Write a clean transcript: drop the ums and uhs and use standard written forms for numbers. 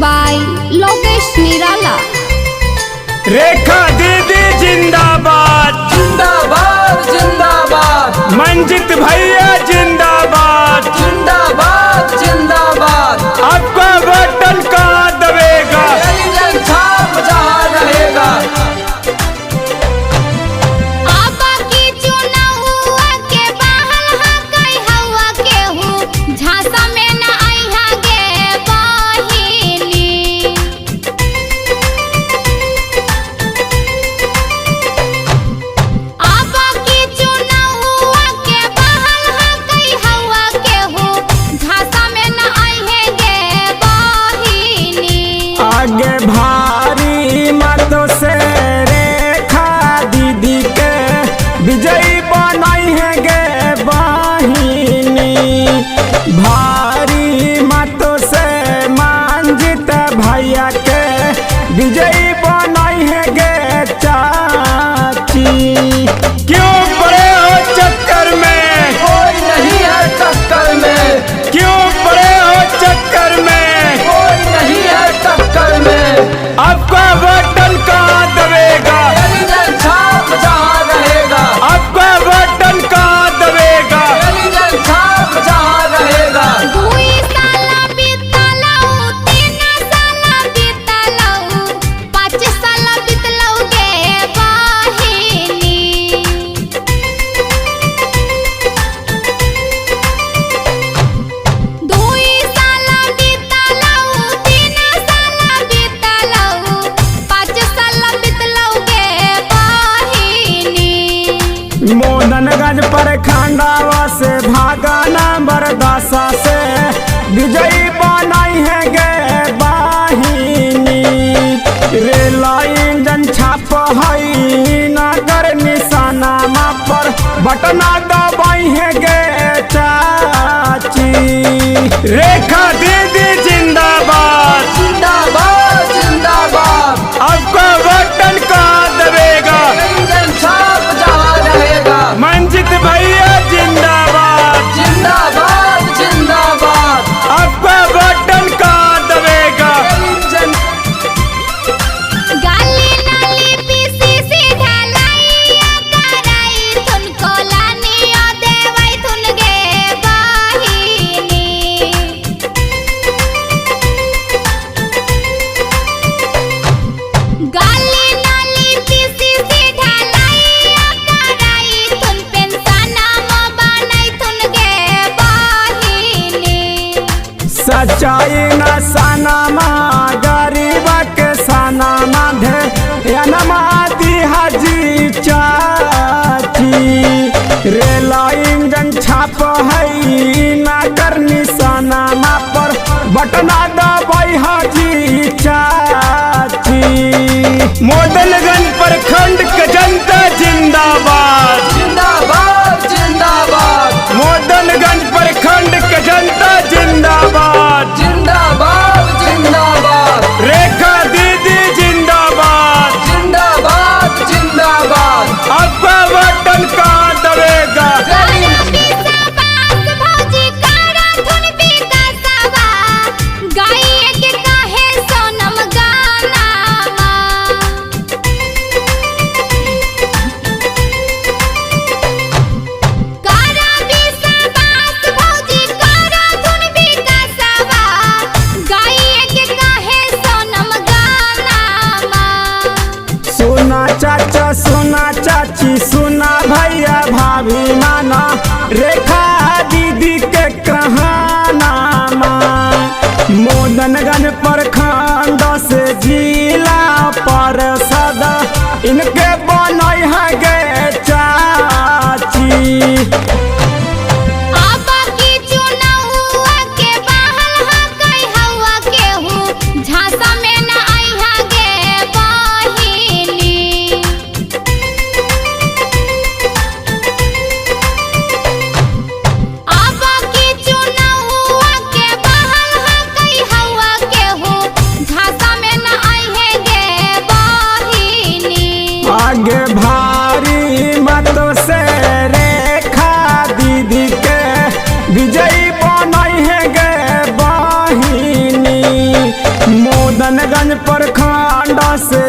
By Lokesh निराला। रेखा दीदी जिंदाबाद जिंदाबाद जिंदाबाद। मंजित भैया जिंदाबाद जिंदाबाद जिंदाबाद। आपका बटन कहाँ दबेगा, जन छाप जहाँ रहेगा। आगे भारी मतों से रेखा दीदी के विजयी बनाई है गे बहिनी। भारी मतों से मंजित भैया के विजयी बनाई है गे चाची। क्यों पड़े हो चक्कर में, कोई नहीं है टक्कर में। क्यों पड़े हो चक्कर में, कोई नहीं है टक्कर में। आपका बटन कहाँ दबेगा, जन छाप जहाँ रहेगा। आपका बटन कहाँ दबेगा। जन छाप जहाँ रहेगा। 2 साल बीतलौ, 3 साल बीतलौ, 5 साल बीतलौ गे बहिनी। 2 साल बीतलौ, 3 साल बीतलौ, 5 साल बीतलौ गे बहिनी। मोदनगंज प्रखंडवा से भागा नंबर 10 से विजयी बनाई है गे बहिनी। रेल इंजन छाप हई नगर निशाना पर बटना दबाई है गे चाची। रेखा दीदी जिंदाबाद जिंदाबाद जिंदाबाद। आपका बटन कहाँ दबेगा, जन छाप जहाँ रहेगा। मंजित भैया जिंदाबाद जिंदाबाद जिंदाबाद। आपका बटन कहाँ दबेगा। जन गाली नाली पीसीसी ढलाइया कराई थुन कोलानिया देवई थुन गे बहिनी। गाली नाली पीसीसी ढलाइया कराई थुन पेंशनमा बनाई थुन गे बहिनी। सच्चाई न सनमा गरीब के सनमा धे अनमा हाजी चाची। रेल इंजन छाप हई नगर निशाना पर बटना दबाई हाजी चाची। मोदनगंज प्रखंड के जनता जिंदाबाद, जिंदाबाद जिंदाबाद। मोदनगंज प्रखंड के जनता जिंदाबाद। जिंदाबाद जिंदाबाद। रेखा दीदी जिंदाबाद, जिंदाबाद जिंदाबाद। आपका बटन कहाँ दबेगा। कारा विश्वास भौजी कारा थुन विकासवा, गाइए के काहे सोनम गानावा। कारा विश्वास भौजी कारा थुन विकासवा, गाइए के काहे सोनम गानावा। सुना चाचा सुना चाची सुना भैया भाभी माना रेखा दीदी के कहानामा। मोदनगंज प्रखंड से जिला परिषद इनके बनई है गे चाची। आबा की चुनावा के बहल हा कई हवा के हूँ, झांसा में न आई हा गे बहिनी। आबा की चुनावा के बहल हा कई हवा के हूँ, झांसा में न आई है गे बहिनी। आगे भारी मतों से रेखा दीदी के विजयी बनाई है गे बहिनी। प्रखंड से